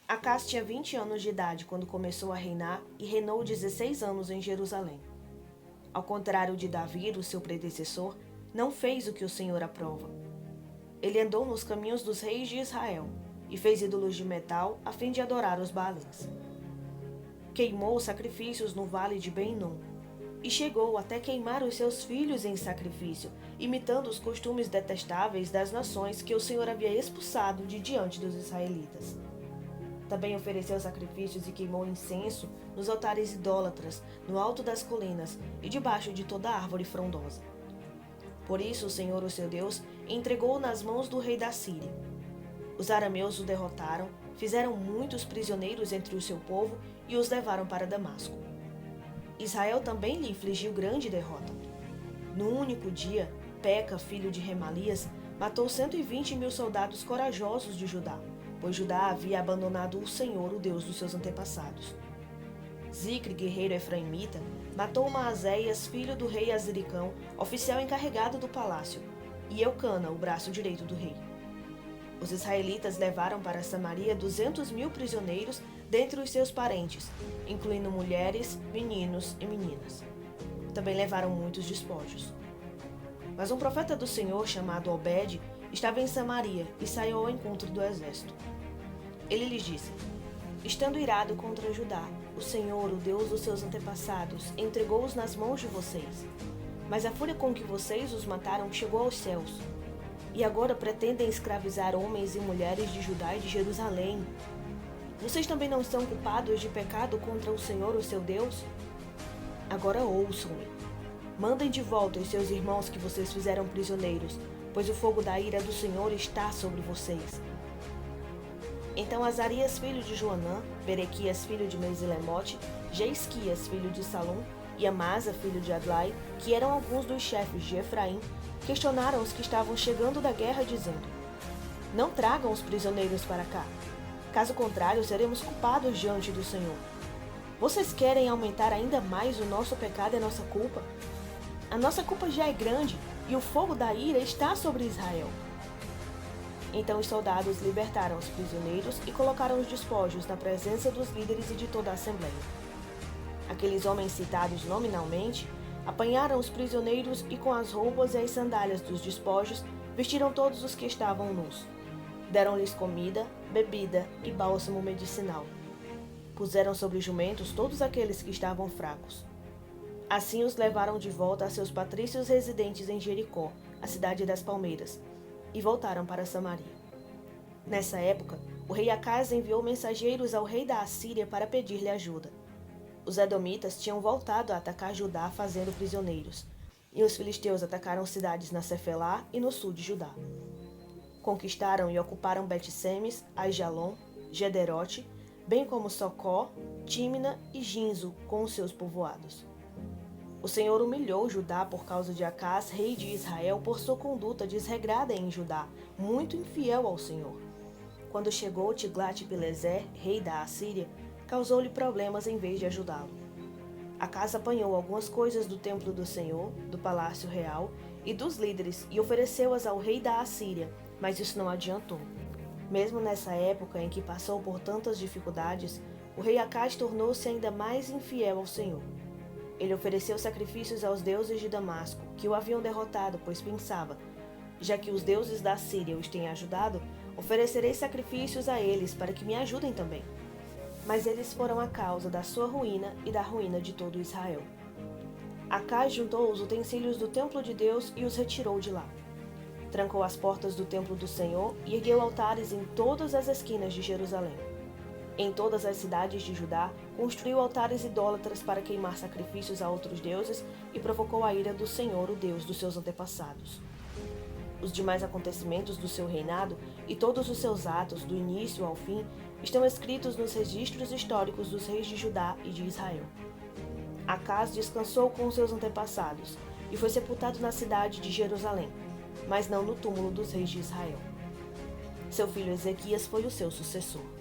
Acás tinha 20 anos de idade quando começou a reinar e reinou 16 anos em Jerusalém. Ao contrário de Davi, o seu predecessor, não fez o que o Senhor aprova. Ele andou nos caminhos dos reis de Israel e fez ídolos de metal a fim de adorar os Baalins. Queimou sacrifícios no vale de Ben-Hinom e chegou até queimar os seus filhos em sacrifício, imitando os costumes detestáveis das nações que o Senhor havia expulsado de diante dos israelitas. Também ofereceu sacrifícios e queimou incenso nos altares idólatras, no alto das colinas e debaixo de toda árvore frondosa. Por isso o Senhor, o seu Deus, entregou-o nas mãos do rei da Síria. Os arameus o derrotaram, fizeram muitos prisioneiros entre o seu povo e os levaram para Damasco. Israel também lhe infligiu grande derrota. No único dia, Peca, filho de Remalias, matou 120.000 soldados corajosos de Judá, pois Judá havia abandonado o Senhor, o Deus dos seus antepassados. Zicre, guerreiro efraimita, matou Maazéias, filho do rei Azricão, oficial encarregado do palácio, e Eucana, o braço direito do rei. Os israelitas levaram para Samaria 200.000 prisioneiros dentre os seus parentes, incluindo mulheres, meninos e meninas. Também levaram muitos despojos. Mas um profeta do Senhor, chamado Obed, estava em Samaria e saiu ao encontro do exército. Ele lhes disse: estando irado contra Judá, o Senhor, o Deus dos seus antepassados, entregou-os nas mãos de vocês. Mas a fúria com que vocês os mataram chegou aos céus. E agora pretendem escravizar homens e mulheres de Judá e de Jerusalém. Vocês também não são culpados de pecado contra o Senhor, o seu Deus? Agora ouçam-me. Mandem de volta os seus irmãos que vocês fizeram prisioneiros, pois o fogo da ira do Senhor está sobre vocês. Então Azarias, filho de Joanã, Berequias, filho de Mesilemote, Jeisquias, filho de Salum, e Amasa, filho de Adlai, que eram alguns dos chefes de Efraim, questionaram os que estavam chegando da guerra, dizendo: não tragam os prisioneiros para cá. Caso contrário, seremos culpados diante do Senhor. Vocês querem aumentar ainda mais o nosso pecado e a nossa culpa? A nossa culpa já é grande e o fogo da ira está sobre Israel. Então os soldados libertaram os prisioneiros e colocaram os despojos na presença dos líderes e de toda a assembleia. Aqueles homens citados nominalmente apanharam os prisioneiros e com as roupas e as sandálias dos despojos vestiram todos os que estavam nus. Deram-lhes comida, bebida e bálsamo medicinal. Puseram sobre jumentos todos aqueles que estavam fracos. Assim os levaram de volta a seus patrícios residentes em Jericó, a cidade das palmeiras, e voltaram para Samaria. Nessa época, o rei Acás enviou mensageiros ao rei da Assíria para pedir-lhe ajuda. Os edomitas tinham voltado a atacar Judá fazendo prisioneiros, e os filisteus atacaram cidades na Cefelá e no sul de Judá. Conquistaram e ocuparam Bet-Semes, Aijalon, Gederote, bem como Socó, Tímina e Ginzo com os seus povoados. O Senhor humilhou Judá por causa de Acás, rei de Israel, por sua conduta desregrada em Judá, muito infiel ao Senhor. Quando chegou Tiglat-Pileser, rei da Assíria, causou-lhe problemas em vez de ajudá-lo. Acás apanhou algumas coisas do templo do Senhor, do palácio real e dos líderes e ofereceu-as ao rei da Assíria, mas isso não adiantou. Mesmo nessa época em que passou por tantas dificuldades, o rei Acás tornou-se ainda mais infiel ao Senhor. Ele ofereceu sacrifícios aos deuses de Damasco, que o haviam derrotado, pois pensava: já que os deuses da Síria os têm ajudado, oferecerei sacrifícios a eles para que me ajudem também. Mas eles foram a causa da sua ruína e da ruína de todo Israel. Acás juntou os utensílios do templo de Deus e os retirou de lá. Trancou as portas do templo do Senhor e ergueu altares em todas as esquinas de Jerusalém. Em todas as cidades de Judá, construiu altares idólatras para queimar sacrifícios a outros deuses e provocou a ira do Senhor, o Deus dos seus antepassados. Os demais acontecimentos do seu reinado e todos os seus atos, do início ao fim, estão escritos nos registros históricos dos reis de Judá e de Israel. Acás descansou com seus antepassados e foi sepultado na cidade de Jerusalém, mas não no túmulo dos reis de Israel. Seu filho Ezequias foi o seu sucessor.